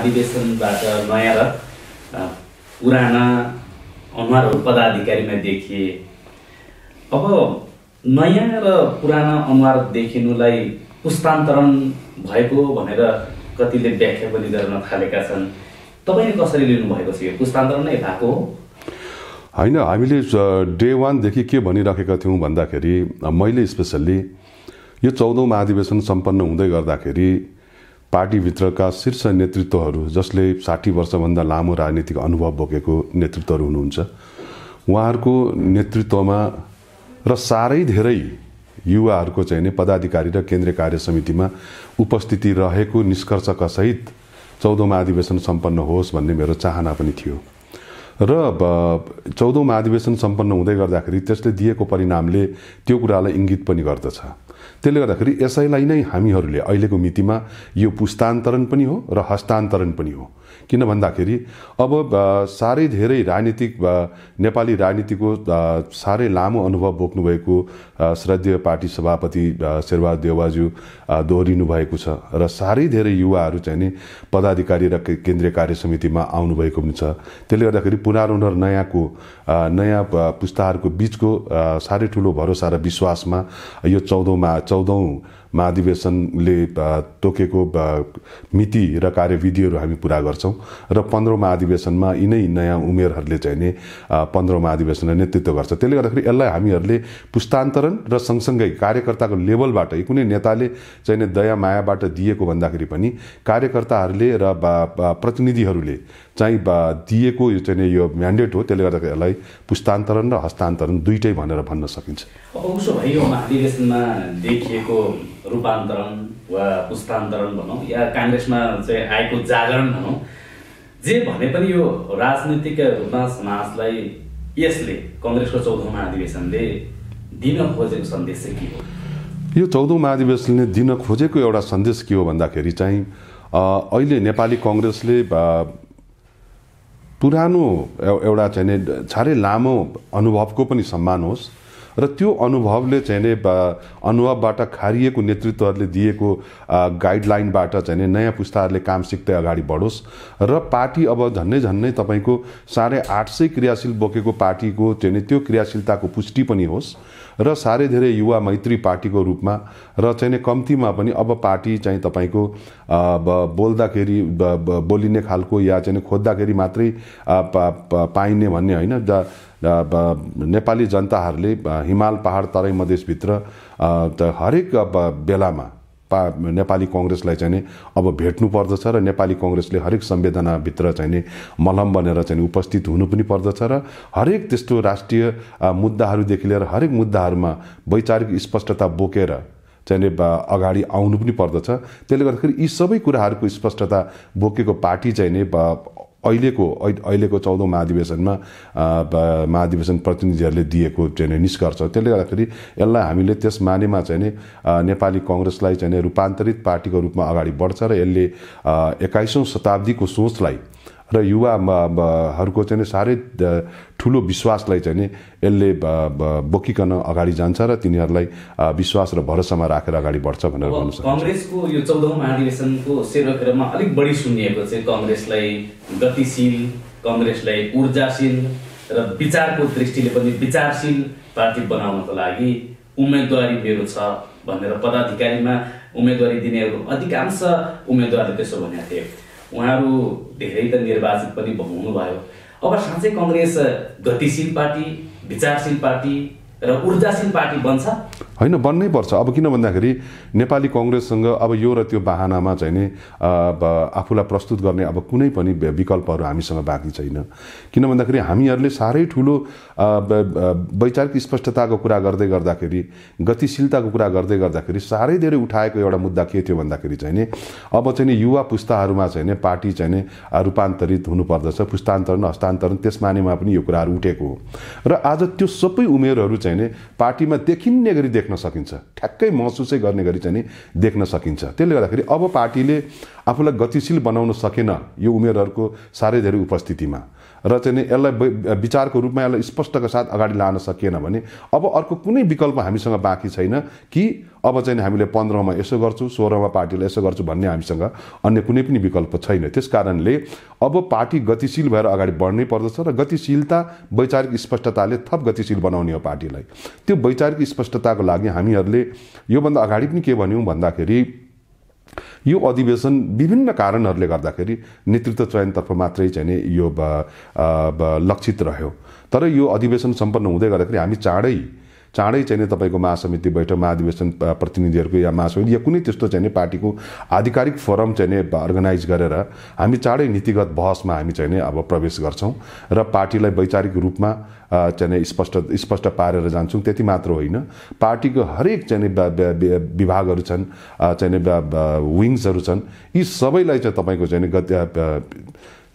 महाधिवेशनबाट नयाँ र पुराना अनुहारहरू पदाधिकारीमा देखिए। अब नयाँ र पुराना अनुहार देखिनुलाई पुस्तान्तरण भएको भनेर कतिले व्याख्या पनि गर्न थालेका छन्। तपाईँले कसरी लिनुभएको छ? यो पुस्तान्तरण नै भएको हो? होइन, हामीले डे 1 देखि के भनिराखेका थियौँ भन्दाखेरि, मैले स्पेसल्ली यो 14औं महाधिवेशन सम्पन्न हुँदै गर्दाखेरि पार्टीभित्रका शीर्ष नेतृत्वहरू, जसले 60 वर्षभन्दा लामो राजनीतिक अनुभव बोकेको नेतृत्वहरू हुनुहुन्छ, उहाँहरूको नेतृत्वमा र साह्रै धेरै युवाहरूको चाहिँ पदाधिकारी र केन्द्रीय कार्य समितिमा उपस्थिति रहेको निष्कर्षका सहित 14औं महाधिवेशन सम्पन्न होस् भन्ने मेरो चाहना पनि थियो। र 14औं महाधिवेशन सम्पन्न हुँदै गर्दाखेरि त्यसले दिएको परिणामले त्यो कुरालाई इङ्गित पनि गर्दछ। त्यसले गर्दाखेरि यसैलाई नै हामीहरूले अहिलेको मितिमा यो पुस्तान्तरण पनि हो र हस्तान्तरण पनि हो। किन भन्दाखेरि अब साह्रै धेरै राजनीतिक नेपाली राजनीतिको साह्रै लामो अनुभव बोक्नुभएको श्रद्धेय पार्टी सभापति शेरबहादुर देउवाज्यू दोहोरिनु भएको छ र साह्रै धेरै युवाहरू चाहिँ नि पदाधिकारी र केन्द्रीय कार्य समितिमा आउनुभएको पनि छ। त्यसले गर्दाखेरि पुरानो र नयाँ पुस्ताहरूको बिचको साह्रै ठुलो भरोसा र विश्वासमा यो 14औं महाधिवेशनले तोकेको मिति र कार्यविधिहरू हामी पुरा गर्छौँ र 15औं महाधिवेशनमा यिनै नयाँ उमेरहरूले चाहिँ नि 15औं महाधिवेशनलाई नेतृत्व गर्छ। त्यसले गर्दाखेरि यसलाई हामीहरूले पुस्तान्तरण र सँगसँगै कार्यकर्ताको लेभलबाट कुनै नेताले चाहिँ नि दया मायाबाट दिएको भन्दाखेरि पनि कार्यकर्ताहरूले र प्रतिनिधिहरूले चाहिँ दिएको यो चाहिँ यो म्यान्डेट हो। त्यसले गर्दाखेरि यसलाई पुस्तान्तरण र हस्तान्तरण दुईटै भनेर भन्न सकिन्छ। उसो भए यो महाधिवेशनमा देखिएको रूपान्तरण वा पुस्तान्तरण भनौँ या काङ्ग्रेसमा चाहिँ आएको जागरण भनौँ, जे भने पनि यो राजनीतिक रूपमा समाजलाई यसले काङ्ग्रेसको 14औं महाधिवेशनले दिन खोजेको सन्देश चाहिँ के हो? यो 14औं महाधिवेशनले दिन खोजेको एउटा सन्देश के हो भन्दाखेरि चाहिँ अहिले नेपाली काङ्ग्रेसले पुरानो एउटा चाहिँ साह्रै लामो अनुभवको पनि सम्मान होस् र त्यो अनुभवले चाहिँ अनुभवबाट खारिएको नेतृत्वहरूले दिएको गाइडलाइनबाट चाहिँ नयाँ पुस्ताहरूले काम सिक्दै अगाडि बढोस् र पार्टी अब झन्नै तपाईँको 850 क्रियाशील बोकेको पार्टीको चाहिँ त्यो क्रियाशीलताको पुष्टि पनि होस् र साह्रै धेरै युवा मैत्री पार्टीको रूपमा र चाहिँ कम्तीमा पनि अब पार्टी चाहिँ तपाईँको बोल्दाखेरि बोलिने खालको या चाहिँ खोज्दाखेरि मात्रै पाइने भन्ने होइन। नेपाली जनताहरूले हिमाल पहाड तराई मधेसभित्र हरेक बेलामा नेपाली काङ्ग्रेसलाई चाहिँ अब भेट्नु पर्दछ र नेपाली काङ्ग्रेसले हरेक संवेदनाभित्र चाहिँ मलम बनेर चाहिँ उपस्थित हुनु पनि पर्दछ र हरेक त्यस्तो राष्ट्रिय मुद्दाहरूदेखि लिएर हरेक मुद्दाहरूमा वैचारिक स्पष्टता बोकेर चाहिँ अगाडि आउनु पनि पर्दछ। त्यसले गर्दाखेरि यी सबै कुराहरूको स्पष्टता बोकेको पार्टी चाहिँ अहिलेको 14औं महाधिवेशनमा महाधिवेशन प्रतिनिधिहरूले दिएको चाहिँ निष्कर्ष। त्यसले गर्दाखेरि यसलाई हामीले त्यस मानेमा चाहिँ नेपाली काङ्ग्रेसलाई चाहिँ रूपान्तरित पार्टीको रूपमा अगाडि बढ्छ र यसले 21औं शताब्दीको सोचलाई र युवाहरूको चाहिँ साह्रै ठुलो विश्वासलाई चाहिँ यसले बोकिकन अगाडि जान्छ र तिनीहरूलाई विश्वास र भरोसामा राखेर अगाडि बढ्छ भनेर भन्न सक्छ। काङ्ग्रेसको यो 14औं महाधिवेशनको सेरोफेरोमा अलिक बढी सुनिएको चाहिँ काङ्ग्रेसलाई गतिशील, काङ्ग्रेसलाई ऊर्जाशील र विचारको दृष्टिले पनि विचारशील पार्टी बनाउनको लागि उम्मेदवारी मेरो छ भनेर पदाधिकारीमा उम्मेदवारी दिनेहरू अधिकांश उम्मेदवारले त्यसो भनेका थिए। उहाँहरू धेरै त निर्वाचित पनि हुनुभयो। अब साँच्चै काङ्ग्रेस गतिशील पार्टी, विचारशील पार्टी र ऊर्जाशील पार्टी बन्छ? होइन, बन्नै पर्छ। अब किन भन्दाखेरि नेपाली काङ्ग्रेससँग अब यो र त्यो बहानामा चाहिँ नि आफूलाई प्रस्तुत गर्ने अब कुनै पनि विकल्पहरू हामीसँग बाँकी छैन। किन भन्दाखेरि हामीहरूले साह्रै ठुलो वैचारिक स्पष्टताको कुरा गर्दै गर्दाखेरि, गतिशीलताको कुरा गर्दै गर्दाखेरि साह्रै धेरै उठाएको एउटा मुद्दा के थियो भन्दाखेरि चाहिँ नि अब चाहिँ नि युवा पुस्ताहरूमा चाहिँ नि पार्टी चाहिँ नि रूपान्तरित हुनुपर्दछ, पुस्तान्तरण हस्तान्तरण त्यस मानेमा पनि यो कुराहरू उठेको हो र आज त्यो सबै उमेरहरू चाहिँ नि पार्टीमा देखिने गरी देख्न सकिन्छ, ठ्याक्कै महसुसै गर्ने गरी चाहिँ नि देख्न सकिन्छ। त्यसले गर्दाखेरि अब पार्टीले आफूलाई गतिशील बनाउन सकेन यो उमेरहरूको साह्रै धेरै उपस्थितिमा र चाहिँ नि यसलाई विचारको रूपमा यसलाई स्पष्टका साथ अगाडि लान सकिएन भने अब अर्को कुनै विकल्प हामीसँग बाँकी छैन कि अब चाहिँ हामीले 15मा यसो गर्छु 16मा पार्टीलाई यसो गर्छु भन्ने हामीसँग अन्य कुनै पनि विकल्प छैन। त्यस कारणले अब पार्टी गतिशील भएर अगाडि बढ्नै पर्दछ र गतिशीलता वैचारिक स्पष्टताले थप गतिशील बनाउने हो पार्टीलाई। त्यो वैचारिक स्पष्टताको लागि हामीहरूले योभन्दा अगाडि पनि के भन्यौँ भन्दाखेरि यो अधिवेशन विभिन्न कारणहरूले गर्दाखेरि नेतृत्व चयनतर्फ मात्रै चाहिँ नि यो लक्षित रह्यो। तर यो अधिवेशन सम्पन्न हुँदै गर्दाखेरि हामी चाँडै चाहिँ तपाईँको महासमिति बैठक महाधिवेशन प्रतिनिधिहरूको या महासमिति या कुनै त्यस्तो चाहिँ पार्टीको आधिकारिक फोरम चाहिँ अर्गनाइज गरेर हामी चाँडै नीतिगत बहसमा हामी चाहिँ अब प्रवेश गर्छौँ र पार्टीलाई वैचारिक रूपमा चाहिँ स्पष्ट पारेर जान्छौँ। त्यति मात्र होइन, पार्टीको हरेक चाहिँ विभागहरू छन्, चाहिँ विङ्सहरू छन्, यी सबैलाई चाहिँ तपाईँको चाहिँ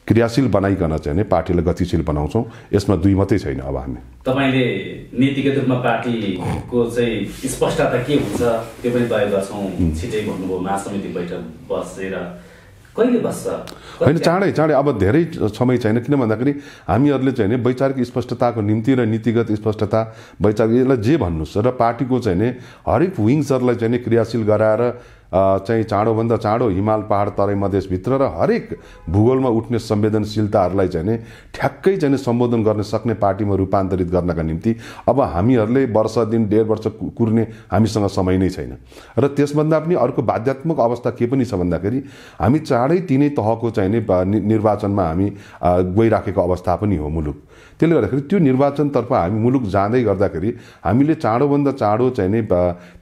क्रियाशील बनाइकन चाहिँ पार्टीलाई गतिशील बनाउँछौँ। यसमा दुई मात्रै छैन। अब हामी तपाईँले नीतिगत रूपमा पार्टीको चाहिँ स्पष्टता के हुन्छ त्यो पनि तय गर्छौँ छिटै भन्नुभयो। महासमिति बैठक बसेर कहिले बस्छ? होइन, चाँडै अब धेरै समय छैन। किन भन्दाखेरि हामीहरूले चाहिँ वैचारिक स्पष्टताको निम्ति र नीतिगत स्पष्टता वैचारिक यसलाई जे भन्नुहोस् र पार्टीको चाहिँ हरेक विङ्सहरूलाई चाहिँ क्रियाशील गराएर चाहिँ चाँडोभन्दा चाँडो हिमाल पहाड तराई मधेसभित्र र हरेक भूगोलमा उठ्ने संवेदनशीलताहरूलाई चाहिँ ठ्याक्कै चाहिँ सम्बोधन गर्न सक्ने पार्टीमा रूपान्तरित गर्नका निम्ति अब हामीहरूले वर्ष दिन 1.5 वर्ष कुर्ने हामीसँग समय नै छैन। र त्यसभन्दा पनि अर्को बाध्यात्मक अवस्था के पनि छ भन्दाखेरि हामी चाँडै तिनै तहको चाहिँ निर्वाचनमा हामी गइराखेको अवस्था पनि हो मुलुक। त्यसले गर्दाखेरि त्यो निर्वाचनतर्फ हामी मुलुक जाँदै गर्दाखेरि हामीले चाँडोभन्दा चाँडो चाहिँ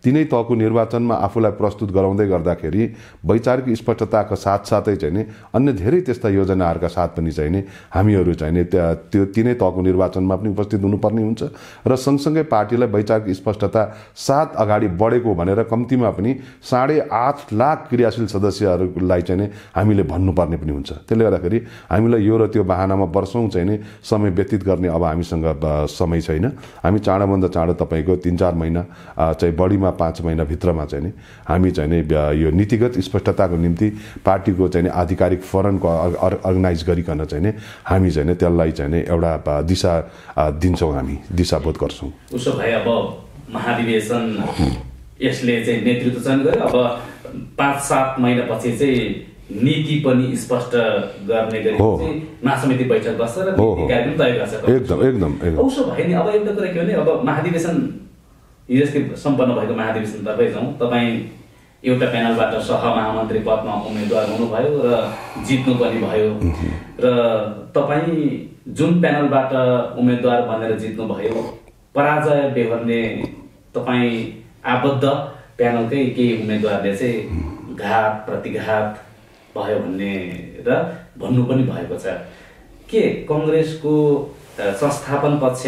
तिनै तहको निर्वाचनमा आफूलाई प्रस्तुत गराउँदै गर्दाखेरि वैचारिक स्पष्टताको साथसाथै चाहिँ अन्य धेरै त्यस्ता योजनाहरूका साथ पनि चाहिँ हामीहरू चाहिँ त्यो तिनै तहको निर्वाचनमा पनि उपस्थित हुनुपर्ने हुन्छ र सँगसँगै पार्टीलाई वैचारिक स्पष्टता साथ अगाडि बढेको भनेर कम्तीमा पनि 8.5 लाख क्रियाशील सदस्यहरूलाई चाहिँ हामीले भन्नुपर्ने पनि हुन्छ। त्यसले गर्दाखेरि हामीलाई यो र त्यो बहानामा वर्षौँ चाहिँ समय व्यतीत गर्ने अब हामीसँग समय छैन। हामी चाँडोभन्दा चाँडो तपाईँको 3-4 महिना चाहिँ बढीमा 5 महिनाभित्रमा चाहिँ हामी चाहिँ यो नीतिगत स्पष्टताको निम्ति पार्टीको चाहिँ आधिकारिक फोरमको अर्गनाइज गरिकन चाहिँ हामी चाहिँ त्यसलाई चाहिँ एउटा दिशा दिन्छौँ, हामी दिशाबोध गर्छौँ। उसो भए अब महाधिवेशन यसले चाहिँ नेतृत्व चयन गर्यो। अब 5-7 महिनापछि चाहिँ नीति पनि स्पष्ट गर्ने गरी महासमिति बैठक बस्छ र कार्यक्रम तय गर्छ। एकदम उसो भए नि अब एउटा कुरा के भने अब महाधिवेशन हिजोस्ति सम्पन्न भएको महाधिवेशनतर्फै जाउँ। तपाईँ एउटा प्यानलबाट सहमहामन्त्री पदमा उम्मेदवार हुनुभयो र जित्नु पनि भयो र तपाईँ जुन प्यानलबाट उम्मेदवार बनेर जित्नुभयो पराजय बेहोर्ने तपाईँ आबद्ध प्यानलकै केही उम्मेदवारले चाहिँ घात प्रतिघात भयो भन्ने र भन्नु पनि भएको छ। के कङ्ग्रेसको संस्थापन पक्ष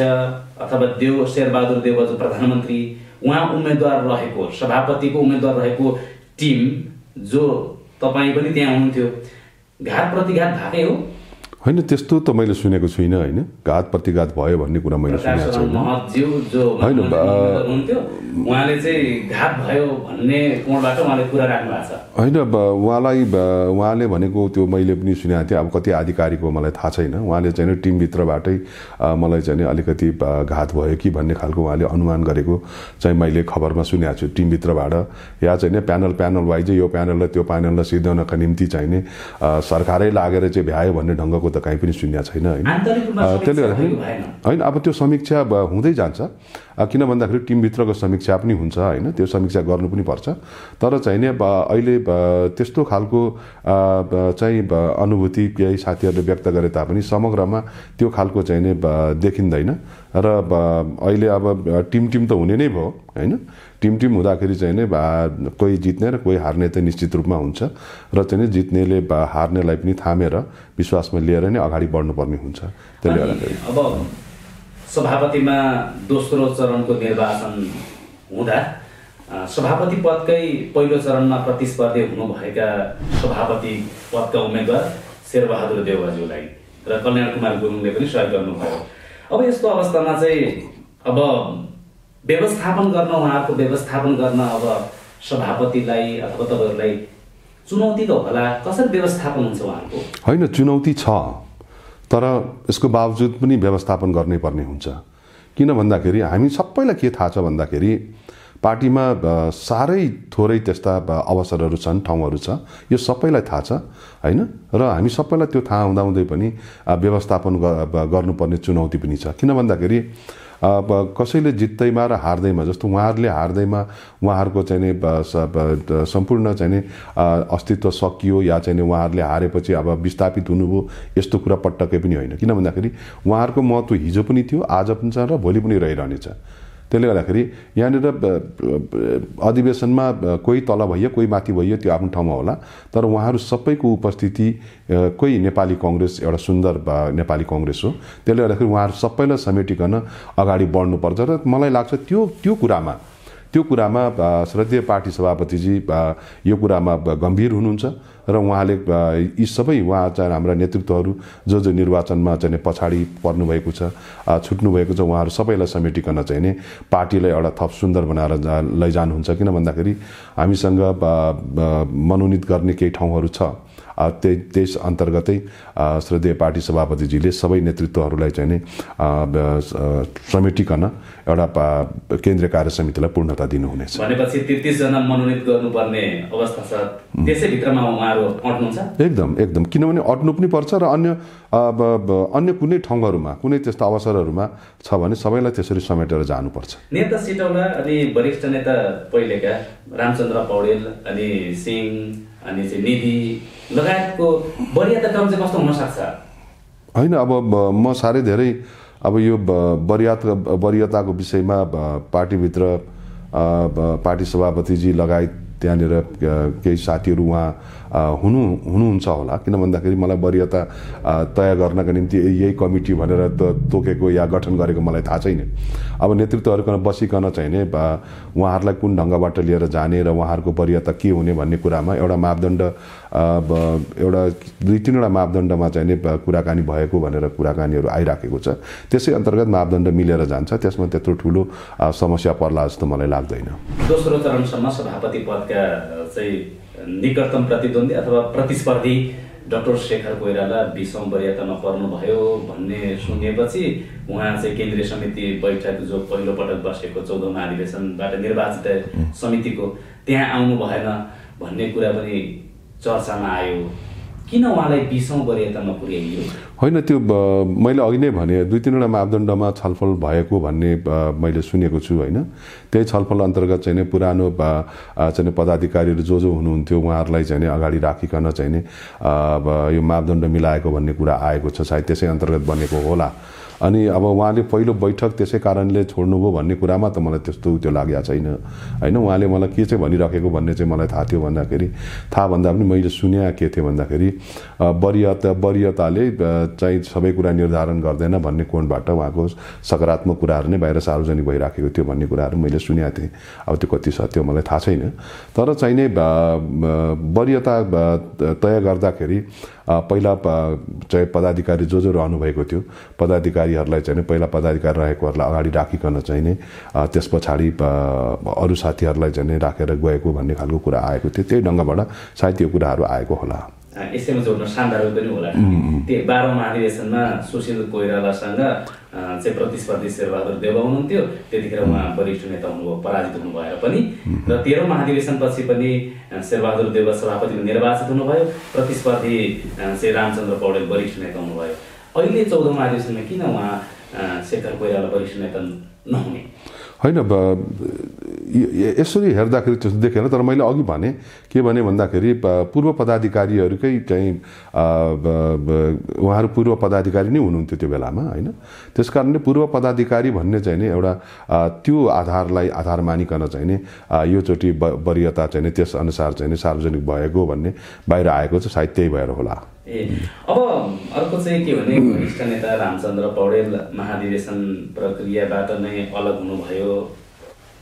अथवा शेरबहादुर देउवा जो प्रधानमन्त्री उहाँ उम्मेदवार रहेको सभापतिको उम्मेदवार रहेको टिम जो तपाईँ पनि त्यहाँ हुनुहुन्थ्यो, घात प्रतिघात भएकै हो? होइन, त्यस्तो त मैले सुनेको छुइनँ। होइन, घात प्रतिघात भयो भन्ने कुरा मैले सुनेको छैन। होइन, उहाँले चाहिँ घात भयो भन्ने कोणबाट उहाँले कुरा राख्नु भएको छ। होइन, उहाँले भनेको त्यो मैले पनि सुनेको थिएँ। अब कति आधिकारिक हो मलाई थाहा छैन। उहाँले चाहिँ टिमभित्रबाटै मलाई चाहिँ अलिकति घात भयो कि भन्ने खालको उहाँले अनुमान गरेको चाहिँ मैले खबरमा सुनेको छु टिमभित्रबाट। या चाहिँ प्यानल वाइज यो प्यानललाई त्यो प्यानललाई सिद्धाउनका निम्ति चाहिँ सरकारै लागेर चाहिँ भ्यायो भन्ने ढङ्गको त कहीँ पनि सुन्या छैन। होइन, त्यसले गर्दाखेरि होइन, अब त्यो समीक्षा हुँदै जान्छ। किन भन्दाखेरि टिमभित्रको समीक्षा पनि हुन्छ। होइन, त्यो समीक्षा गर्नु पनि पर्छ। तर चाहिँ नि अहिले त्यस्तो खालको चाहिँ अनुभूति केही साथीहरूले व्यक्त गरे तापनि समग्रमा त्यो खालको चाहिँ नि देखिँदैन। र अहिले अब टिम त हुने नै भयो। होइन, टिम हुँदाखेरि चाहिँ नि कोही जित्ने र कोही हार्ने त निश्चित रूपमा हुन्छ र चाहिँ जित्नेले हार्नेलाई पनि थामेर विश्वासमा लिएर नै अगाडि बढ्नुपर्ने हुन्छ। त्यसले गर्दाखेरि अब सभापतिमा दोस्रो चरणको निर्वाचन हुँदा सभापति पदकै पहिलो चरणमा प्रतिस्पर्धी हुनुभएका सभापति पदका उम्मेदवार शेरबहादुर देउवाज्यूलाई र कल्याण कुमार गुरुङले पनि सहयोग गर्नुभयो। अब यस्तो अवस्थामा चाहिँ अब व्यवस्थापन गर्न अब सभापतिलाई अथवा तपाईँहरूलाई चुनौती त होला, कसरी व्यवस्थापन हुन्छ उहाँको? होइन, चुनौती छ। तर यसको बावजुद पनि व्यवस्थापन गर्नै पर्ने हुन्छ। किन भन्दाखेरि हामी सबैलाई के थाहा छ भन्दाखेरि पार्टीमा साह्रै थोरै त्यस्ता अवसरहरू छन्, ठाउँहरू छ, यो सबैलाई थाहा छ हैन। र हामी सबैलाई त्यो थाहा हुँदाहुँदै पनि व्यवस्थापन गर्नुपर्ने चुनौती पनि छ। किन भन्दाखेरि कसैले जित्दैमा र हार्दैमा, जस्तो उहाँहरूले हार्दैमा उहाँहरूको चाहिँ सम्पूर्ण चाहिँ अस्तित्व सकियो या चाहिँ उहाँहरूले हारेपछि अब विस्थापित हुनुभयो, यस्तो कुरा पटक्कै पनि होइन। किन भन्दाखेरि उहाँहरूको महत्त्व हिजो पनि थियो, आज पनि छ र भोलि पनि रहिरहनेछ। त्यसले गर्दाखेरि यहाँनिर अधिवेशनमा कोही तल भइयो, कोही माथि भइयो, त्यो आफ्नो ठाउँमा होला, तर उहाँहरू सबैको उपस्थिति कोही नेपाली कङ्ग्रेस एउटा सुन्दर नेपाली कङ्ग्रेस हो। त्यसले गर्दाखेरि उहाँहरू सबैलाई समेटिकन अगाडि बढ्नुपर्छ र मलाई लाग्छ त्यो कुरामा श्रद्धेय पार्टी सभापतिजी यो कुरामा गम्भीर हुनुहुन्छ र उहाँले यी सबै चाहिँ हाम्रा नेतृत्वहरू जो निर्वाचनमा चाहिँ पछाडि पर्नुभएको छ, छुट्नुभएको छ, उहाँहरू सबैलाई समेटिकन चाहिँ नि पार्टीलाई एउटा थप सुन्दर बनाएर लैजानुहुन्छ। किन भन्दाखेरि हामीसँग मनोनित गर्ने केही ठाउँहरू छ, त्यस अन्तर्गतै श्रद्धेय पार्टी सभापतिजीले सबै नेतृत्वहरूलाई चाहिँ नि समेटिकन एउटा केन्द्रीय कार्य समितिलाई पूर्णता दिनुहुनेछ। भनेपछि 33 जना मनोनित गर्नुपर्ने अवस्था छ, त्यसै भित्रमा उहाँहरू अट्नुहुन्छ? एकदम, किनभने अट्नु पनि पर्छ र अन्य कुनै ठाउँहरूमा, कुनै त्यस्ता अवसरहरूमा छ भने सबैलाई त्यसरी समेटेर जानुपर्छ। नेता सिटौला अनि वरिष्ठ नेता पहिलेका रामचन्द्र पौडेल अनि सिंह अनि चाहिँ निधि लगायतको वरियता क्रम चाहिँ कस्तो हुन सक्छ? होइन, अब म साह्रै धेरै अब यो वरियताको विषयमा पार्टीभित्र पार्टी सभापतिजी लगायत त्यहाँनिर केही साथीहरू उहाँ हुनुहुन्छ होला। किन भन्दाखेरि मलाई वरियता तय गर्नका निम्ति यही कमिटी भनेर तोकेको या गठन गरेको मलाई थाहा छैन। अब नेतृत्वहरूकन बसिकन चाहिँ नि उहाँहरूलाई कुन ढङ्गबाट लिएर जाने र उहाँहरूको वरियता के हुने भन्ने कुरामा एउटा मापदण्ड, एउटा 2-3वटा मापदण्डमा चाहिँ नि कुराकानी भएको भनेर कुराकानीहरू आइराखेको छ। त्यसै अन्तर्गत मापदण्ड मिलेर जान्छ, त्यसमा त्यत्रो ठुलो समस्या पर्ला जस्तो मलाई लाग्दैन। दोस्रो चरणसम्म सभापति पदका चाहिँ निकटतम प्रतिद्वन्दी अथवा प्रतिस्पर्धी डाक्टर शेखर कोइराला 20औं वरियतामा पर्नुभयो भन्ने सुनेपछि उहाँ चाहिँ केन्द्रीय समिति बैठक जो पहिलो पटक बसेको 14औं महाधिवेशनबाट निर्वाचित समितिको त्यहाँ आउनु भएन भन्ने कुरा पनि चर्चामा आयो। किन उहाँलाई 20औं वरियतामा पुर्याइयो? होइन, त्यो मैले अघि नै भने 2-3वटा मापदण्डमा छलफल भएको भन्ने मैले सुनेको छु होइन। त्यही छलफल अन्तर्गत चाहिँ पुरानो चाहिँ पदाधिकारीहरू जो हुनुहुन्थ्यो उहाँहरूलाई चाहिँ अगाडि राखिकन चाहिँ यो मापदण्ड मिलाएको भन्ने कुरा आएको छ, सायद त्यसै अन्तर्गत बनेको होला। अनि अब उहाँले पहिलो बैठक त्यसै कारणले छोड्नुभयो भन्ने कुरामा त मलाई त्यस्तो त्यो लागेको छैन होइन। उहाँले मलाई के चाहिँ भनिराखेको भन्ने चाहिँ मलाई थाहा थियो भन्दाखेरि, थाहा भन्दा पनि मैले सुने के थिएँ भन्दाखेरि वरियताले चाहिँ सबै कुरा निर्धारण गर्दैन भन्ने कोणबाट उहाँको सकारात्मक कुराहरू नै बाहिर सार्वजनिक भइराखेको थियो भन्ने कुराहरू मैले सुनेको थिएँ। अब त्यो कति सत्य मलाई थाहा छैन, तर चाहिँ नै वरियता तय गर्दाखेरि पहिला चाहिँ पदाधिकारी जो रहनुभएको थियो पदाधिकारीहरूलाई चाहिँ पहिला पदाधिकारी रहेकोहरूलाई अगाडि राखिकन चाहिँ नै त्यस पछाडि अरू साथीहरूलाई चाहिँ राखेर गएको भन्ने खालको कुरा आएको थियो। त्यही ढङ्गबाट सायद त्यो कुराहरू आएको होला। यसैमा जोड्न सान्दर्भिक पनि होला। त्यो 12औं महाधिवेशनमा सुशील कोइरालासँग चाहिँ प्रतिस्पर्धी शेरबहादुर देउवा हुनुहुन्थ्यो। त्यतिखेर उहाँ वरिष्ठ नेता हुनुभयो, पराजित हुनु भएर पनि। र 13औं महाधिवेशनपछि पनि शेरबहादुर देउवा सभापतिको निर्वाचित हुनुभयो, प्रतिस्पर्धी चाहिँ रामचन्द्र पौडेल वरिष्ठ नेता हुनुभयो। अहिले 14औं महाधिवेशनमा किन उहाँ शेखर कोइराला वरिष्ठ नेता नहुने? होइन, यसरी हेर्दाखेरि त्यस्तो देखेन, तर मैले अघि भने के भने भन्दाखेरि पूर्व पदाधिकारीहरूकै चाहिँ उहाँहरू पूर्व पदाधिकारी नै हुनुहुन्थ्यो त्यो बेलामा होइन। त्यस कारणले पूर्व पदाधिकारी भन्ने चाहिँ नि एउटा त्यो आधारलाई आधार मानिकन चाहिँ नि योचोटि वरियता चाहिँ नि त्यस अनुसार चाहिँ नि सार्वजनिक भएको भन्ने बाहिर आएको छ, सायद त्यही भएर होला। अब अर्को चाहिँ के भने वरिष्ठ नेता रामचन्द्र पौडेल महाधिवेशन प्रक्रियाबाट नै अलग हुनुभयो,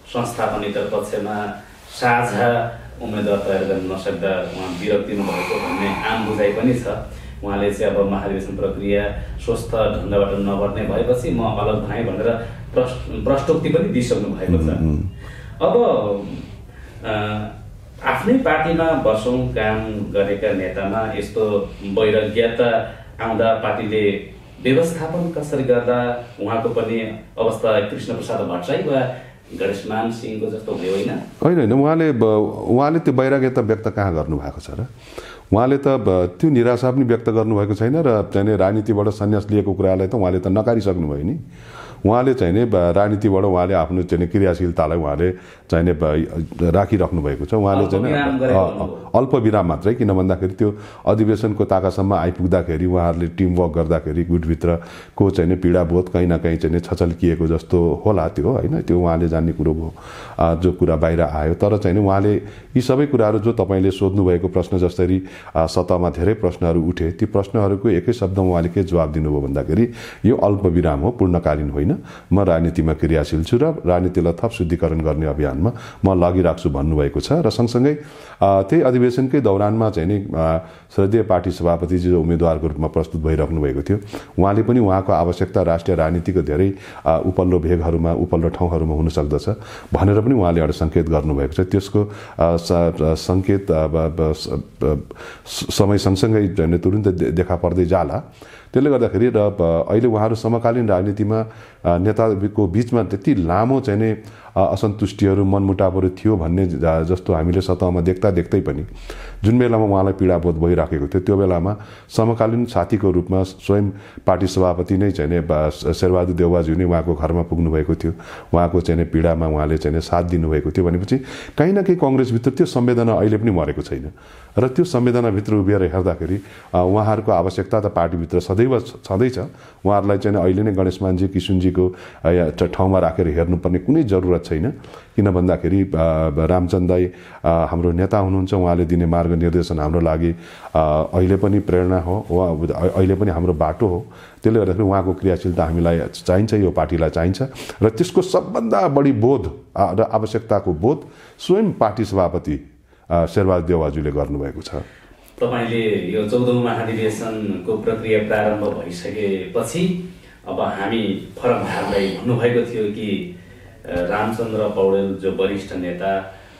संस्थापनेतर पक्षमा साझा उम्मेदवार तयार गर्न नसक्दा उहाँ विरक्तिनु भएको भन्ने आम बुझाइ पनि छ। उहाँले चाहिँ अब महाधिवेशन प्रक्रिया स्वस्थ ढङ्गबाट नगर्ने भएपछि म अलग भएँ भनेर प्रष्टोक्ति पनि दिइसक्नु भएको छ। अब आफ्नै पार्टीमा वर्षौं काम गरेका नेतामा यस्तो वैराग्यता आउँदा पार्टीले व्यवस्थापन कसरी गर्दा उहाँको पनि अवस्था कृष्णप्रसाद भट्टराई वा गणेशमान सिंहको जस्तो हुने होइन? होइन, उहाँले त्यो वैराग्यता व्यक्त कहाँ गर्नुभएको छ र? उहाँले त त्यो निराशा पनि व्यक्त गर्नुभएको छैन र चाहिँ राजनीतिबाट सन्यास लिएको कुरालाई त उहाँले त नकारिसक्नुभयो नि। उहाँले चाहिँ राजनीतिबाट उहाँले आफ्नो चाहिँ क्रियाशीलतालाई उहाँले चाहिँ राखिराख्नु भएको छ। उहाँले चाहिँ अल्प विराम मात्रै, किन भन्दाखेरि त्यो अधिवेशनको ताकासम्म आइपुग्दाखेरि उहाँहरूले टिमवर्क गर्दाखेरि गुटभित्रको चाहिँ पीडाबोध कहीँ न कहीँ चाहिँ छचल्किएको जस्तो होला त्यो, होइन? त्यो उहाँले जान्ने कुरो भयो जो कुरा बाहिर आयो। तर चाहिँ उहाँले यी सबै कुराहरू जो तपाईँले सोध्नुभएको प्रश्न जसरी सतहमा धेरै प्रश्नहरू उठे, ती प्रश्नहरूको एकै शब्दमा उहाँले के जवाब दिनुभयो भन्दाखेरि यो अल्प विराम हो, पूर्णकालीन होइन। म राजनीतिमा क्रियाशील छु र राजनीतिलाई थप शुद्धिकरण गर्ने अभियानमा म लागिराख्छु भन्नुभएको छ। र सँगसँगै त्यही अधिवेशनकै दौरानमा चाहिँ नि श्रद्धेय पार्टी सभापति जो उम्मेदवारको रूपमा प्रस्तुत भइराख्नु भएको थियो, उहाँले पनि उहाँको आवश्यकता राष्ट्रिय राजनीतिको धेरै उपल्लो भेगहरूमा, उपल्लो ठाउँहरूमा हुन सक्दछ भनेर पनि उहाँले एउटा सङ्केत गर्नुभएको छ। त्यसको सङ्केत समय सँगसँगै तुरुन्तै देखा पर्दै जाला। त्यसले गर्दाखेरि र अहिले उहाँहरू समकालीन राजनीतिमा नेताको बिचमा त्यति लामो चाहिँ नि असन्तुष्टिहरू, मनमुटावहरू थियो भन्ने जस्तो हामीले सतहमा देख्दै पनि जुन बेलामा उहाँलाई पीडाबोध भइराखेको थियो त्यो बेलामा समकालीन साथीको रूपमा स्वयं पार्टी सभापति नै चाहिँ शेरबहादुर देउवाज्यू नै उहाँको घरमा पुग्नु भएको थियो। उहाँको चाहिँ पीडामा उहाँले चाहिँ साथ दिनुभएको थियो भनेपछि कहीँ न कहीँ कङ्ग्रेसभित्र त्यो संवेदना अहिले पनि मरेको छैन। र त्यो संवेदनाभित्र उभिएर हेर्दाखेरि उहाँहरूको आवश्यकता त पार्टीभित्र सदैव छँदैछ। उहाँहरूलाई चाहिँ अहिले नै गणेशमानजी, किशुनजीको ठाउँमा राखेर हेर्नुपर्ने कुनै जरुरत छैन। किन भन्दाखेरि रामचन्द्र दाई हाम्रो नेता हुनुहुन्छ, उहाँले दिने मार्गनिर्देशन हाम्रो लागि अहिले पनि प्रेरणा हो, अहिले पनि हाम्रो बाटो हो। त्यसले गर्दाखेरि उहाँको क्रियाशीलता हामीलाई चाहिन्छ, यो पार्टीलाई चाहिन्छ। र त्यसको सबभन्दा बढी बोध र आवश्यकताको बोध स्वयं पार्टी सभापति शेरबहादुर देउवाज्यूले गर्नुभएको छ। तपाईँले यो 14औं महाधिवेशनको प्रक्रिया प्रारम्भ भइसकेपछि अब हामी फरकहरूलाई भन्नुभएको थियो कि रामचन्द्र पौडेल जो वरिष्ठ नेता,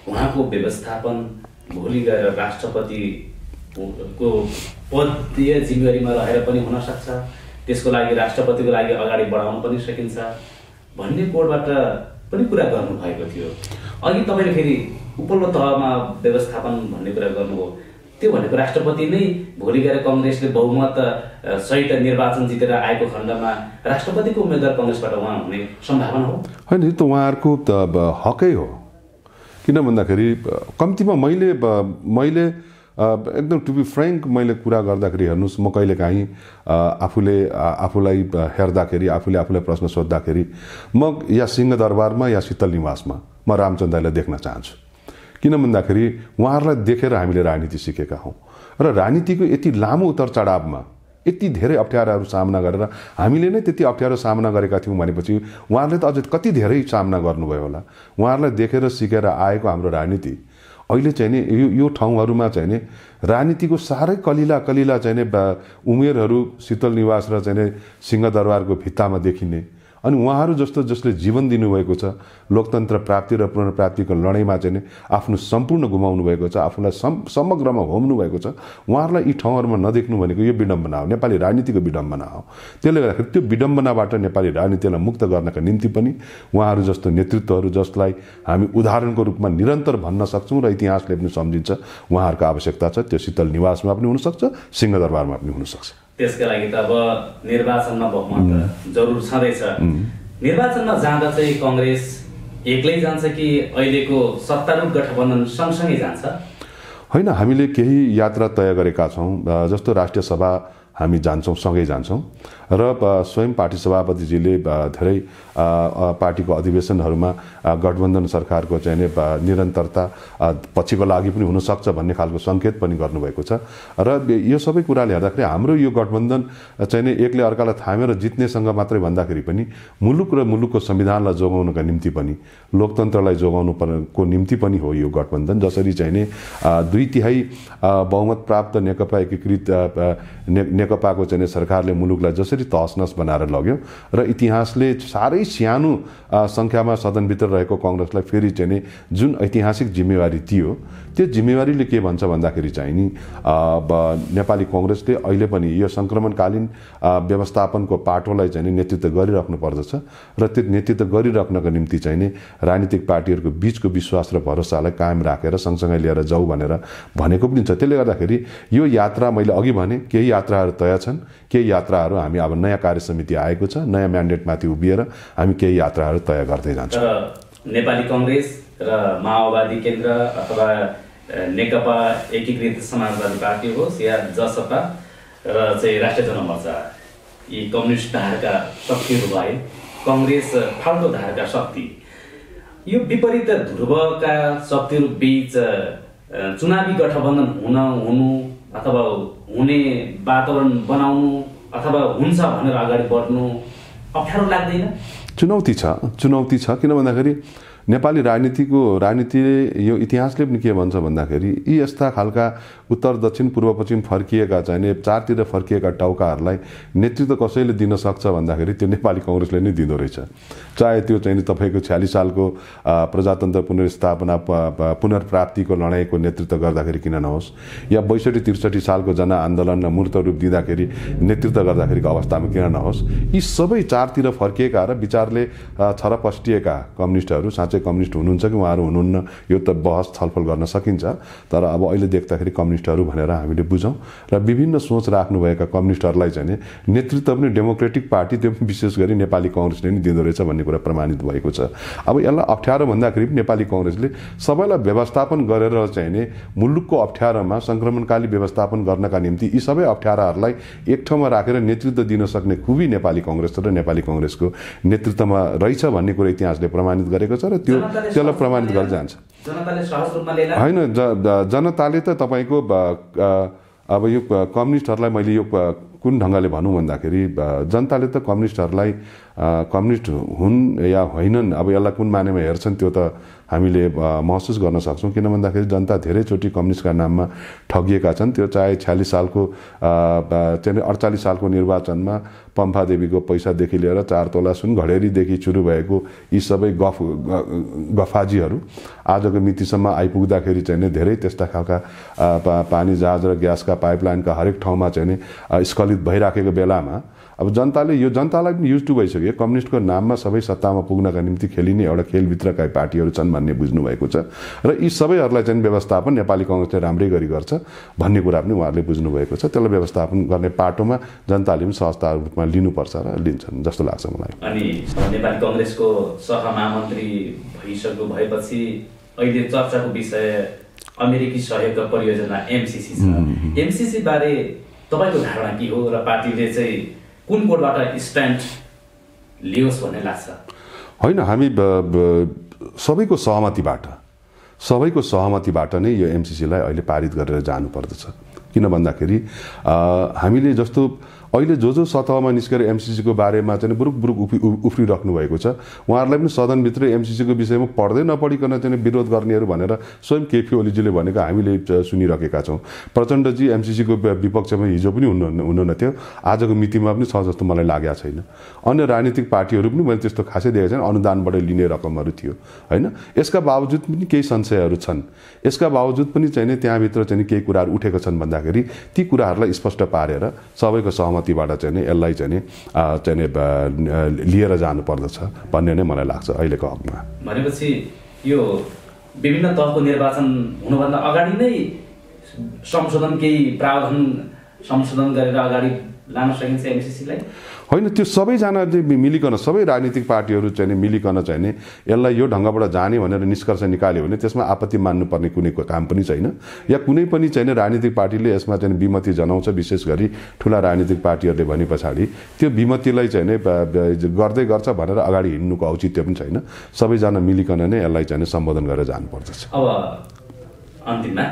उहाँको व्यवस्थापन भोलि गएर राष्ट्रपतिको पदीय जिम्मेवारीमा रहेर पनि हुन सक्छ, त्यसको लागि राष्ट्रपतिको लागि अगाडि बढाउन पनि सकिन्छ भन्ने कोडबाट पनि कुरा गर्नुभएको थियो। अघि तपाईँले फेरि उपल्लो तहमा व्यवस्थापन भन्ने कुरा गर्नुभयो। त्यो भनेको राष्ट्रपति नै भोलि गएर कङ्ग्रेसले बहुमत सहित निर्वाचन जितेर आएको खण्डमा राष्ट्रपतिको उम्मेदवार कङ्ग्रेसबाट उहाँ हुने सम्भावना हो? होइन, यो त उहाँहरूको त हकै हो। किन भन्दाखेरि कम्तीमा मैले एकदम टु बी फ्रेङ्क मैले कुरा गर्दाखेरि हेर्नुहोस्, म कहिलेकाहीँ आफूलाई हेर्दाखेरि, आफूलाई प्रश्न सोद्धाखेरि म या सिंहदरबारमा या शीतल निवासमा म रामचन्द्र दाईलाई देख्न चाहन्छु। किन भन्दाखेरि उहाँहरूलाई देखेर हामीले राजनीति सिकेका हौँ र राजनीतिको यति लामो उतार चढावमा यति धेरै अप्ठ्याराहरू सामना गरेर हामीले नै त्यति अप्ठ्यारो सामना गरेका थियौँ भनेपछि उहाँहरूले त अझ कति धेरै सामना गर्नुभयो होला। उहाँहरूलाई देखेर सिकेर आएको हाम्रो राजनीति अहिले चाहिँ नि यो ठाउँहरूमा चाहिँ नि राजनीतिको साह्रै कलिला चाहिँ नि उमेरहरू शीतल निवास र चाहिँ सिंहदरबारको भित्तामा देखिने, अनि उहाँहरू जस्तो जसले जीवन दिनुभएको छ, लोकतन्त्र प्राप्ति र पुनर्प्राप्तिको लडाइँमा चाहिँ आफ्नो सम्पूर्ण गुमाउनु भएको छ, आफूलाई समग्रमा होम्नु भएको छ, उहाँहरूलाई यी ठाउँहरूमा नदेख्नु भनेको यो विडम्बना हो, नेपाली राजनीतिको विडम्बना हो। त्यसले गर्दाखेरि त्यो विडम्बनाबाट नेपाली राजनीतिलाई मुक्त गर्नका निम्ति पनि उहाँहरू जस्तो नेतृत्वहरू जसलाई हामी उदाहरणको रूपमा निरन्तर भन्न सक्छौँ र इतिहासले पनि सम्झिन्छ, उहाँहरूको आवश्यकता छ। त्यो शीतल निवासमा पनि हुनसक्छ, सिंहदरबारमा पनि हुनसक्छ। त्यसका लागि त अब निर्वाचनमा बहुमत जरुर छँदैछ। निर्वाचनमा जाँदा चाहिँ कङ्ग्रेस एक्लै जान्छ कि अहिलेको सत्तारूढ गठबन्धन सँगसँगै जान्छ? होइन, हामीले केही यात्रा तय गरेका छौँ। जस्तो राष्ट्रिय सभा हामी जान्छौँ, सँगै जान्छौँ र स्वयं पार्टी सभापतिजीले धेरै पार्टीको अधिवेशनहरूमा गठबन्धन सरकारको चाहिँ निरन्तरता पछिको लागि पनि हुनसक्छ भन्ने खालको सङ्केत पनि गर्नुभएको छ। र यो सबै कुराले हेर्दाखेरि हाम्रो यो गठबन्धन चाहिँ एकले अर्कालाई थामेर जित्नेसँग मात्रै भन्दाखेरि पनि मुलुक र मुलुकको संविधानलाई जोगाउनका निम्ति पनि, लोकतन्त्रलाई जोगाउनुको निम्ति पनि हो यो गठबन्धन। जसरी चाहिँ 2/3 बहुमत प्राप्त नेकपा एकीकृत नेकपाको चाहिँ सरकारले मुलुकलाई जसरी तहसनस बनाएर लग्यो र इतिहासले साह्रै सानो सङ्ख्यामा सदनभित्र रहेको कङ्ग्रेसलाई फेरि चाहिँ जुन ऐतिहासिक जिम्मेवारी दियो त्यो जिम्मेवारीले के भन्छ भन्दाखेरि चाहिँ नि नेपाली कङ्ग्रेसले अहिले पनि यो सङ्क्रमणकालीन व्यवस्थापनको पाटोलाई चाहिँ नेतृत्व गरिराख्नु पर्दछ र त्यो नेतृत्व गरिराख्नको निम्ति चाहिँ नि राजनीतिक पार्टीहरूको बीचको विश्वास र भरोसालाई कायम राखेर सँगसँगै लिएर जाऊ भनेको पनि छ। त्यसले गर्दाखेरि यो यात्रा मैले अघि भने केही यात्राहरू तय छन्, केही यात्राहरू हामी अब नयाँ कार्य समिति आएको छ, नयाँ म्यान्डेटमाथि उभिएर हामी केही यात्राहरू तय गर्दै जान्छौँ। नेपाली कङ्ग्रेस र माओवादी केन्द्र अथवा नेकपा एकीकृत समाजवादी पार्टी होस् या जसपा र चाहिँ राष्ट्रिय जनमोर्चा यी कम्युनिस्ट धारका शक्तिहरू भए, कङ्ग्रेस फाल्टो धारका शक्ति, यो विपरीत ध्रुवका शक्तिहरू बीच चुनावी गठबन्धन हुनु अथवा हुने वातावरण बनाउनु अथवा हुन्छ भनेर अगाडि बढ्नु अप्ठ्यारो लाग्दैन? चुनौती छ किन भन्दाखेरि नेपाली राजनीतिले यो इतिहासले पनि के भन्छ भन्दाखेरि यी यस्ता खालका उत्तर दक्षिण पूर्व पश्चिम फर्किएका चाहिँ चारतिर फर्किएका टाउकाहरूलाई नेतृत्व कसैले दिन सक्छ भन्दाखेरि त्यो नेपाली कङ्ग्रेसले नै दिँदो रहेछ। चाहे त्यो चाहिँ तपाईँको 46 सालको प्रजातन्त्र पुनर्स्थापना पुनर्प्राप्तिको लडाइँको नेतृत्व गर्दाखेरि किन नहोस्, या 62-63 सालको जनआन्दोलनलाई मूर्त रूप दिँदाखेरि नेतृत्व गर्दाखेरिको अवस्थामा किन नहोस्। यी सबै चारतिर फर्किएका र विचारले छरपस्टिएका कम्युनिस्टहरू साँच्चै कम्युनिस्ट हुनुहुन्छ कि उहाँहरू हुनुहुन्न यो त बहस छलफल गर्न सकिन्छ, तर अब अहिले देख्दाखेरि कम्युनिस्टहरू भनेर हामीले बुझौँ र विभिन्न सोच राख्नुभएका कम्युनिस्टहरूलाई चाहिँ नेतृत्व पनि डेमोक्रेटिक पार्टी त्यो पनि विशेष गरी नेपाली कङ्ग्रेसले नै दिँदो रहेछ भन्ने कुरा प्रमाणित भएको छ। अब यसलाई अप्ठ्यारो भन्दाखेरि नेपाली कङ्ग्रेसले सबैलाई व्यवस्थापन गरेर चाहिँ मुलुकको अप्ठ्यारोमा सङ्क्रमणकाली व्यवस्थापन गर्नका निम्ति यी सबै अप्ठ्याराहरूलाई एक ठाउँमा राखेर नेतृत्व दिन सक्ने खुबी नेपाली कङ्ग्रेस र नेपाली कङ्ग्रेसको नेतृत्वमा रहेछ भन्ने कुरा इतिहासले प्रमाणित गरेको छ र त्यसलाई प्रमाणित गर्दै जान्छ। होइन, जनताले त तपाईँको अब यो कम्युनिस्टहरूलाई मैले यो कुन ढङ्गले भनौँ भन्दाखेरि जनताले त कम्युनिस्टहरूलाई कम्युनिस्ट हुन् या होइनन् अब यसलाई कुन मानेमा हेर्छन् त्यो त हामीले महसुस गर्न सक्छौँ। किन भन्दाखेरि जनता धेरैचोटि कम्युनिस्टका नाममा ठगिएका छन्। त्यो चाहे 46 सालको 48 सालको निर्वाचनमा पम्फा देवीको पैसादेखि लिएर 4 तोला सुन घडेरीदेखि सुरु भएको यी सबै गफाजीहरू आजको मितिसम्म आइपुग्दाखेरि चाहिँ धेरै त्यस्ता खालका पानी जहाज र ग्यासका पाइपलाइनका हरेक ठाउँमा चाहिँ स्खलित भइराखेको बेलामा अब जनतालाई पनि युज टु भइसक्यो। कम्युनिस्टको नाममा सबै सत्तामा पुग्नका निम्ति खेलिने एउटा खेलभित्रका पार्टीहरू छन् भन्ने बुझ्नु भएको छ र यी सबैहरूलाई चाहिँ व्यवस्थापन नेपाली कङ्ग्रेसले राम्रै गरी गर्छ भन्ने कुरा पनि उहाँहरूले बुझ्नु भएको छ। त्यसलाई व्यवस्थापन गर्ने पाटोमा जनताले पनि सहजता रूपमा लिनुपर्छ र लिन्छन् जस्तो लाग्छ मलाई। अनि नेपाली कङ्ग्रेसको सहमहामन्त्री भएपछि अहिले चर्चाको विषय अमेरिकी सहयोगका परियोजना MCC छ। MCC बारे तपाईँको धारणा के हो र पार्टीले चाहिँ कुन कोडबाट स्ट्यान्ड लियोस् भन्ने लाग्छ? होइन, हामी सबैको सहमतिबाट नै यो MCCलाई अहिले पारित गरेर जानुपर्दछ। किन भन्दाखेरि हामीले जस्तो अहिले जो सतहमा निस्केर MCCको बारेमा चाहिँ बुरुक उफ्रिराख्नु भएको छ उहाँहरूलाई पनि सदनभित्र MCCको विषयमा पढ्दै नपढिकन चाहिँ विरोध गर्नेहरू भनेर स्वयं केपी ओलीजीले भनेको हामीले सुनिरहेका छौँ। प्रचण्डजी MCCको विपक्षमा हिजो पनि हुनुहुन्न थियो, आजको मितिमा पनि छ जस्तो मलाई लागेको छैन। अन्य राजनीतिक पार्टीहरू पनि मैले त्यस्तो खासै देखेको छैन, अनुदानबाट लिने रकमहरू थियो होइन। यसका बावजुद पनि केही संशयहरू छन्, यसका बावजुद पनि चाहिँ त्यहाँभित्र चाहिँ केही कुराहरू उठेको छन् भन्दाखेरि ती कुराहरूलाई स्पष्ट पारेर सबैको सहमतिबाट चाहिँ यसलाई चाहिँ लिएर जानुपर्दछ भन्ने नै मलाई लाग्छ अहिलेको हकमा। भनेपछि यो विभिन्न तहको निर्वाचन हुनुभन्दा अगाडि नै केही प्रावधान संशोधन गरेर अगाडि लान सकिन्छ MCCलाई? होइन, त्यो सबैजना मिलिकन सबै राजनीतिक पार्टीहरू चाहिँ मिलिकन चाहिँ यसलाई यो ढङ्गबाट जाने भनेर निष्कर्ष निकाल्यो भने त्यसमा आपत्ति मान्नुपर्ने कुनै काम पनि छैन। या कुनै पनि चाहिँ राजनीतिक पार्टीले यसमा चाहिँ विमति जनाउँछ, विशेष गरी ठुला राजनीतिक पार्टीहरूले भने पछाडि त्यो विमतिलाई चाहिँ गर्दै गर्छ भनेर अगाडि हिँड्नुको औचित्य पनि छैन। सबैजना मिलिकन नै यसलाई चाहिँ सम्बोधन गरेर जानुपर्दछ। अब अन्तिममा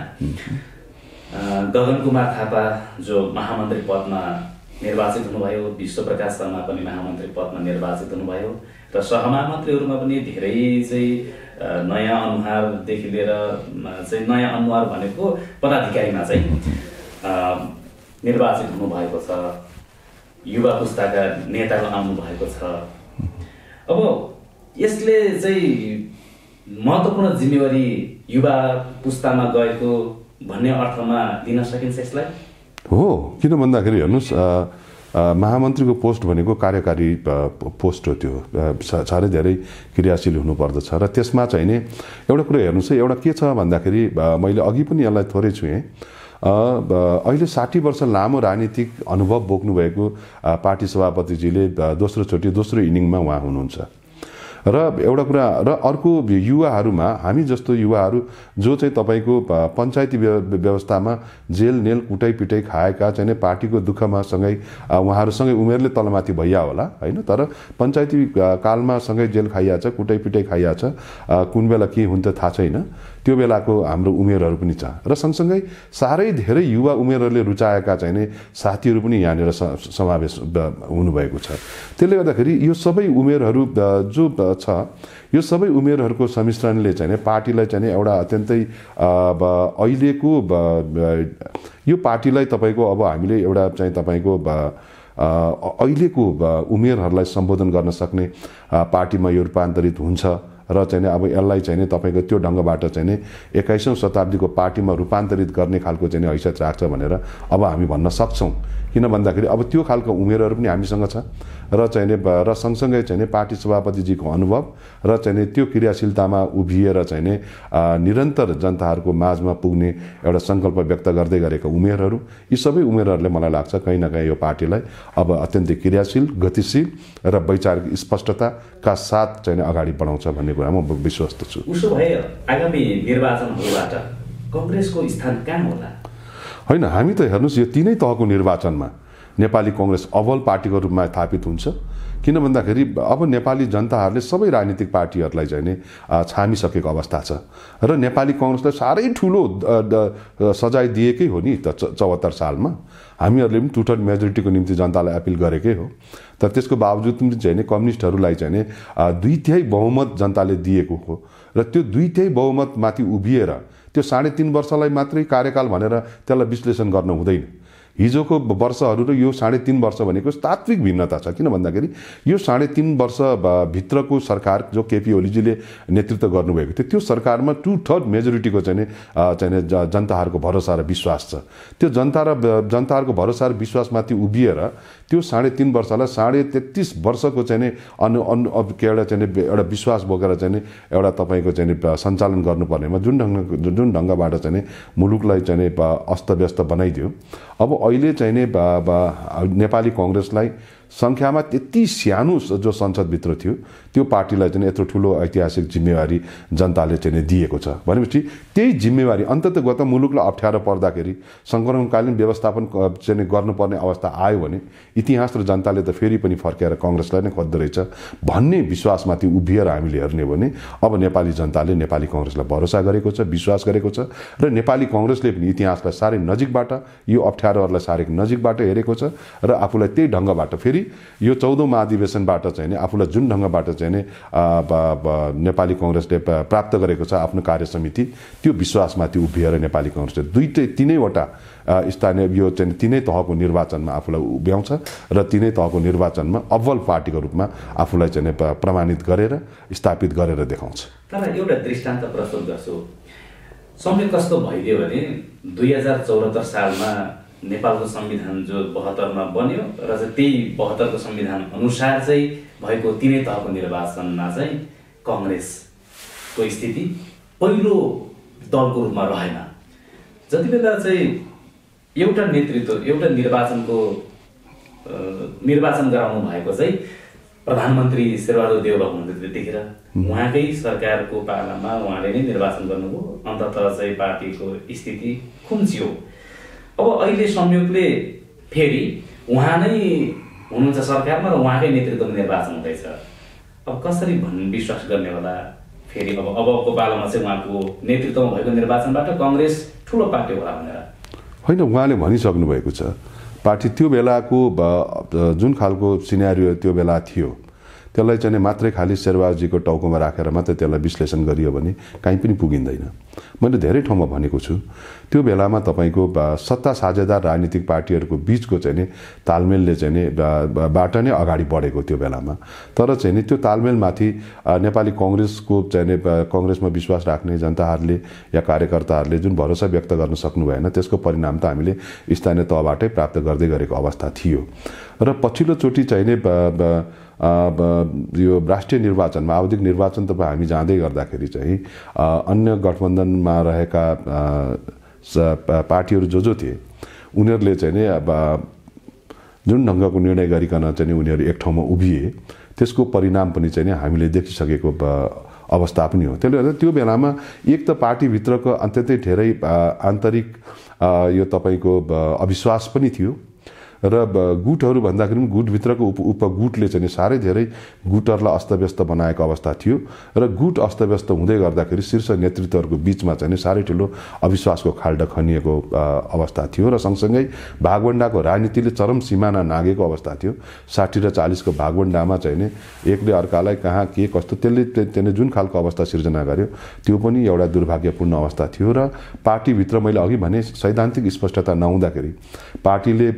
गगन कुमार थापा जो महामन्त्री पदमा निर्वाचित हुनुभयो, विश्वप्रकाश शर्मा पनि महामन्त्री पदमा निर्वाचित हुनुभयो र सहमहामन्त्रीहरूमा पनि धेरै चाहिँ नयाँ अनुहारदेखि लिएर चाहिँ नयाँ अनुहार भनेको पदाधिकारीमा चाहिँ निर्वाचित हुनुभएको छ, युवा पुस्ताका नेताहरू आउनु भएको छ। अब यसले चाहिँ महत्त्वपूर्ण जिम्मेवारी युवा पुस्तामा गएको भन्ने अर्थमा लिन सकिन्छ यसलाई? हो, किन भन्दाखेरि हेर्नुहोस्, महामन्त्रीको पोस्ट भनेको कार्यकारी पोस्ट हो। त्यो साह्रै धेरै क्रियाशील हुनुपर्दछ र त्यसमा चाहिँ नि एउटा कुरा हेर्नुहोस् है, एउटा के छ भन्दाखेरि मैले अघि पनि यसलाई थोरै छुएँ। अहिले 60 वर्ष लामो राजनीतिक अनुभव बोक्नुभएको पार्टी सभापतिजीले दोस्रो इनिङमा उहाँ हुनुहुन्छ। र एउटा कुरा र अर्को युवाहरूमा हामी जस्तो युवाहरू जो चाहिँ तपाईँको पञ्चायती व्यवस्थामा जेल नेल कुटाइ पिटाइ खाएका चाहिँ पार्टीको दुःखमा सँगै उहाँहरूसँगै उमेरले तलमाथि भइया होला होइन, तर पञ्चायती कालमा सँगै जेल खाइया छ, कुटाइ पिटाइ खाइया छ, कुन बेला के हुन्छ थाहा छैन, त्यो बेलाको हाम्रो उमेरहरू पनि छ। र सँगसँगै साह्रै धेरै युवा उमेरहरूले रुचाएका चाहिँ साथीहरू पनि यहाँनिर समावेश हुनुभएको छ। त्यसले गर्दाखेरि यो सबै उमेरहरू जो छ, यो सबै उमेरहरूको सम्मिश्रणले चाहिँ पार्टीलाई चाहिँ एउटा अत्यन्तै अहिलेको यो पार्टीलाई तपाईँको अब हामीले एउटा चाहिँ तपाईँको अहिलेको उमेरहरूलाई सम्बोधन गर्न सक्ने पार्टीमा यो रूपान्तरित हुन्छ र चाहिँ अब यसलाई चाहिँ तपाईँको त्यो ढङ्गबाट चाहिँ 21औं शताब्दीको पार्टीमा रूपान्तरित गर्ने खालको चाहिँ हैसियत राख्छ भनेर अब हामी भन्न सक्छौँ। किन भन्दाखेरि अब त्यो खालको उमेरहरू पनि हामीसँग छ र चाहिँ र सँगसँगै चाहिँ पार्टी सभापतिजीको अनुभव र चाहिँ त्यो क्रियाशीलतामा उभिएर चाहिँ निरन्तर जनताहरूको माझमा पुग्ने एउटा सङ्कल्प व्यक्त गर्दै गरेका उमेरहरू, यी सबै उमेरहरूले मलाई लाग्छ कहीँ न कहीँ यो पार्टीलाई अब अत्यन्तै क्रियाशील, गतिशील र वैचारिक स्पष्टताका साथ चाहिँ अगाडि बढाउँछ भन्ने कुरामा म विश्वस्त छु। उसो भए आगामी निर्वाचनहरूबाट कङ्ग्रेसको स्थान कहाँ होला? होइन, हामी त हेर्नुहोस् यो तीनै तहको निर्वाचनमा नेपाली कङ्ग्रेस अव्वल पार्टीको रूपमा स्थापित हुन्छ। किन भन्दाखेरि अब नेपाली जनताहरूले सबै राजनीतिक पार्टीहरूलाई चाहिँ नि छामिसकेको अवस्था छ र नेपाली कङ्ग्रेसलाई साह्रै ठुलो सजाय दिएकै हो नि त 74 सालमा। हामीहरूले पनि 2/3 मेजोरिटीको निम्ति जनतालाई अपिल गरेकै हो, तर त्यसको बावजुद पनि चाहिँ नि कम्युनिस्टहरूलाई चाहिँ नि 2/3 बहुमत जनताले दिएको हो र त्यो 2/3 बहुमतमाथि उभिएर त्यो 3.5 वर्षलाई मात्रै कार्यकाल भनेर त्यसलाई विश्लेषण गर्न हुँदैन। हिजोको वर्षहरू र यो 3.5 वर्ष भनेको तात्विक भिन्नता छ। किन भन्दाखेरि यो 3.5 वर्ष भित्रको सरकार जो केपी ओलीजीले नेतृत्व गर्नुभएको थियो, त्यो सरकारमा 2/3 मेजोरिटीको चाहिँ जनताहरूको भरोसा र विश्वास छ। त्यो जनताहरूको भरोसा र विश्वासमाथि उभिएर त्यो 3.5 वर्षलाई 33.5 वर्षको चाहिँ एउटा एउटा विश्वास बोकेर चाहिँ एउटा तपाईँको चाहिँ सञ्चालन गर्नुपर्नेमा जुन ढङ्गबाट चाहिँ मुलुकलाई चाहिँ अस्तव्यस्त बनाइदियो। अब अहिले चाहिँ नेपाली कङ्ग्रेसलाई सङ्ख्यामा त्यति सानो जो संसदभित्र थियो त्यो पार्टीलाई चाहिँ यत्रो ठुलो ऐतिहासिक जिम्मेवारी जनताले चाहिँ दिएको छ भनेपछि त्यही जिम्मेवारी अन्ततगत मुलुकलाई अप्ठ्यारो पर्दाखेरि सङ्क्रमणकालीन व्यवस्थापन चाहिँ गर्नुपर्ने अवस्था आयो भने इतिहास र जनताले त फेरि पनि फर्केर कङ्ग्रेसलाई नै खोज्दो रहेछ भन्ने विश्वासमाथि उभिएर हामीले हेर्ने भने अब नेपाली जनताले नेपाली कङ्ग्रेसलाई भरोसा गरेको छ, विश्वास गरेको छ र नेपाली कङ्ग्रेसले पनि इतिहासलाई साह्रै नजिकबाट यो अप्ठ्यारोहरूलाई साह्रै नजिकबाट हेरेको छ र आफूलाई त्यही ढङ्गबाट फेरि यो 14औं महाधिवेशनबाट चाहिँ आफूलाई जुन ढङ्गबाट चाहिँ नेपाली कङ्ग्रेसले प्राप्त गरेको छ आफ्नो कार्य समिति, त्यो विश्वासमाथि उभिएर नेपाली कङ्ग्रेसले तीनैवटा स्थानीय यो चाहिँ तीनै तहको निर्वाचनमा आफूलाई उभ्याउँछ र तीनै तहको निर्वाचनमा अव्वल पार्टीको रूपमा आफूलाई चाहिँ प्रमाणित गरेर स्थापित गरेर देखाउँछ। तर एउटा दृष्टान्त प्रस्तुत गर्छु। समय कस्तो भइदियो भने 2074 सालमा नेपालको संविधान जो 72 मा बन्यो र त्यही 72 को संविधान अनुसार चाहिँ भएको तीनै तहको निर्वाचनमा चाहिँ कङ्ग्रेसको स्थिति पहिलो दलको रूपमा रहेन। जति बेला चाहिँ एउटा नेतृत्व एउटा निर्वाचन गराउनु भएको चाहिँ प्रधानमन्त्री शेरबहादुर देउवा हुनुहुन्थ्यो त्यतिखेर, उहाँकै सरकारको पालामा उहाँले नै निर्वाचन गर्नुभयो, अन्ततः चाहिँ पार्टीको स्थिति खुम्चियो। अब अहिले संयोगले फेरि उहाँ नै हुनुहुन्छ सरकारमा र उहाँकै नेतृत्वमा निर्वाचन हुँदैछ। अब कसरी विश्वास गर्ने होला फेरि अबको पालामा चाहिँ उहाँको नेतृत्वमा भएको निर्वाचनबाट कङ्ग्रेस ठुलो पार्टी होला भनेर? होइन, उहाँले भनिसक्नु भएको छ पार्टी त्यो बेलाको जुन खालको सिनेरियो त्यो बेला थियो त्यसलाई चाहिँ मात्रै खालि शेरबहादुरजीको टाउकोमा राखेर मात्रै त्यसलाई विश्लेषण गरियो भने कहीँ पनि पुगिँदैन। मैले धेरै ठाउँमा भनेको छु त्यो बेलामा तपाईँको सत्ता साझेदार राजनीतिक पार्टीहरूको बिचको चाहिँ नि तालमेलले चाहिँ नि बाट नै अगाडि बढेको त्यो बेलामा। तर चाहिँ नि त्यो तालमेलमाथि नेपाली कांग्रेसको चाहिँ नि कांग्रेसमा विश्वास राख्ने जनताहरूले या कार्यकर्ताहरूले जुन भरोसा व्यक्त गर्न सक्नु भएन, त्यसको परिणाम त हामीले स्थानीय तहबाटै प्राप्त गर्दै गरेको अवस्था थियो। र पछिल्लोचोटि चाहिँ नि यो राष्ट्रिय निर्वाचनमा आवधिक निर्वाचन त हामी जाँदै गर्दाखेरि चाहिँ अन्य गठबन्धनमा रहेका पार्टीहरू जो थिए उनीहरूले चाहिँ नि अब जुन ढङ्गको निर्णय गरिकन चाहिँ नि उनीहरू एक ठाउँमा उभिए, त्यसको परिणाम पनि चाहिँ नि हामीले देखिसकेको अवस्था पनि हो। त्यसले गर्दा त्यो बेलामा एक त पार्टीभित्रको अत्यन्तै धेरै आन्तरिक यो तपाईँको अविश्वास पनि थियो र गुटहरू भन्दाखेरि पनि गुटभित्रको उपगुटले चाहिँ साह्रै धेरै गुटहरूलाई अस्तव्यस्त बनाएको अवस्था थियो र गुट अस्तव्यस्त हुँदै गर्दाखेरि शीर्ष नेतृत्वहरूको बिचमा चाहिँ साह्रै ठुलो अविश्वासको खाल्डा खनिएको अवस्था थियो र सँगसँगै भागवण्डाको राजनीतिले चरम सिमाना नागेको अवस्था थियो। 60 र 40 को भागवण्डामा चाहिँ नि एकले अर्कालाई कहाँ के कस्तो त्यसले जुन खालको अवस्था सिर्जना गर्यो त्यो पनि एउटा दुर्भाग्यपूर्ण अवस्था थियो। र पार्टीभित्र मैले अघि भने सैद्धान्तिक स्पष्टता नहुँदाखेरि पार्टीले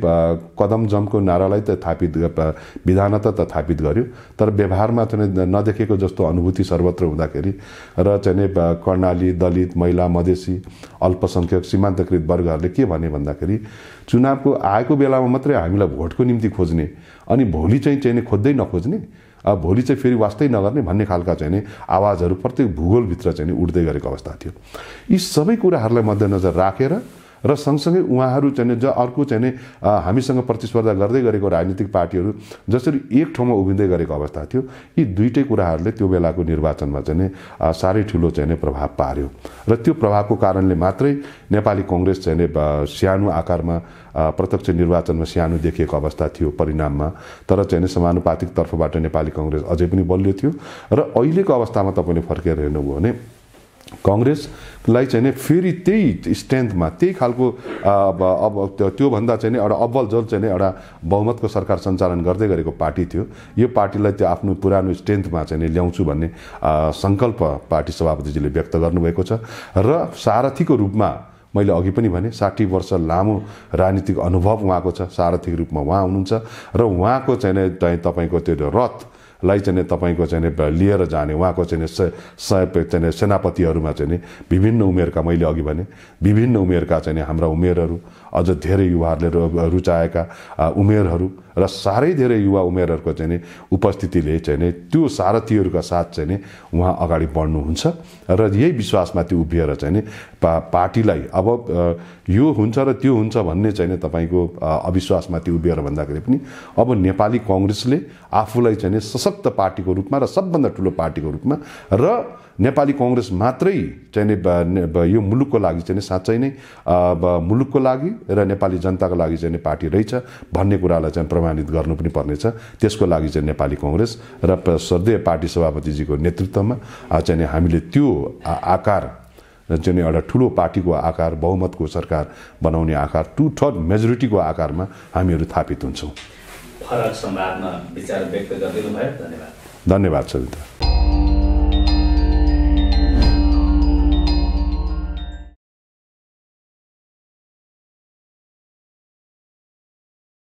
कदम जमको नारालाई त थापित विधानता त थापित गर्यो, तर व्यवहारमा चाहिँ नदेखेको जस्तो अनुभूति सर्वत्र हुँदाखेरि र चाहिँ कर्णाली, दलित, महिला, मधेसी, अल्पसंख्यक, सीमान्तकृत वर्गहरूले के भने भन्दाखेरि चुनावको आएको बेलामा मात्रै हामीलाई भोटको निम्ति खोज्ने अनि भोलि चाहिँ खोज्दै नखोज्ने, भोलि चाहिँ फेरि वास्तै नगर्ने भन्ने खालका चाहिँ आवाजहरू प्रत्येक भूगोलभित्र चाहिँ उठ्दै गरेको अवस्था थियो। यी सबै कुराहरूलाई मध्यनजर राखेर र सँगसँगै उहाँहरू चाहिँ अर्को चाहिँ हामीसँग प्रतिस्पर्धा गर्दै गरेको राजनीतिक पार्टीहरू जसरी एक ठाउँमा उभिँदै गरेको अवस्था थियो, यी दुईटै कुराहरूले त्यो बेलाको निर्वाचनमा चाहिँ साह्रै ठुलो चाहिँ प्रभाव पार्यो र त्यो प्रभावको कारणले मात्रै नेपाली कांग्रेस चाहिँ सानो आकारमा प्रत्यक्ष निर्वाचनमा सानो देखिएको अवस्था थियो परिणाममा, तर चाहिँ समानुपातिक तर्फबाट नेपाली कांग्रेस अझै पनि बलियो थियो। र अहिलेको अवस्थामा तपाईँले फर्केर हेर्नुभयो भने कांग्रेसलाई चाहिँ फेरि त्यही स्ट्रेन्थमा त्यही खालको अब त्योभन्दा चाहिँ एउटा अब्बल जल चाहिँ एउटा बहुमतको सरकार सञ्चालन गर्दै गरेको पार्टी थियो। यो पार्टीलाई त्यो आफ्नो पुरानो स्ट्रेन्थमा चाहिँ ल्याउँछु भन्ने सङ्कल्प पार्टी सभापतिजीले व्यक्त गर्नुभएको छ र सारथीको रूपमा मैले अघि पनि भने 60 वर्ष लामो राजनीतिक अनुभव उहाँको छ, सारथीको रूपमा उहाँ हुनुहुन्छ र उहाँको चाहिँ तपाईँको त्यो रथलाई चाहिँ तपाईँको चाहिँ लिएर जाने उहाँको चाहिँ सेनापतिहरूमा चाहिँ विभिन्न उमेरका, मैले अघि भने विभिन्न उमेरका चाहिँ हाम्रा उमेरहरू, अझ धेरै युवाहरूले रुचाएका उमेरहरू र साह्रै धेरै युवा उमेरहरूको चाहिँ उपस्थितिले चाहिँ त्यो सारथीहरूका साथ चाहिँ उहाँ अगाडि बढ्नुहुन्छ र यही विश्वासमाथि उभिएर चाहिँ पार्टीलाई अब यो हुन्छ र त्यो हुन्छ भन्ने चाहिँ तपाईँको अविश्वासमाथि उभिएर भन्दाखेरि पनि अब नेपाली कांग्रेसले आफूलाई चाहिँ सशक्त पार्टीको रूपमा र सबभन्दा ठुलो पार्टीको रूपमा र नेपाली कांग्रेस मात्रै चाहिँ यो मुलुकको लागि चाहिँ साँच्चै नै मुलुकको लागि र नेपाली जनताको लागि चाहिँ पार्टी रहेछ भन्ने कुरालाई चाहिँ प्रमाणित गर्नु पनि पर्नेछ। त्यसको लागि चाहिँ नेपाली कांग्रेस र स्वर्गीय पार्टी सभापतिजीको नेतृत्वमा चाहिँ हामीले त्यो आकार चाहिँ एउटा ठुलो पार्टीको आकार, बहुमतको सरकार बनाउने आकार, 2/3 मेजोरिटीको आकारमा हामीहरू थापित हुन्छौँ। फरक संवादमा विचार व्यक्त गरिदिनु भयो। धन्यवाद। धन्यवाद सरिता।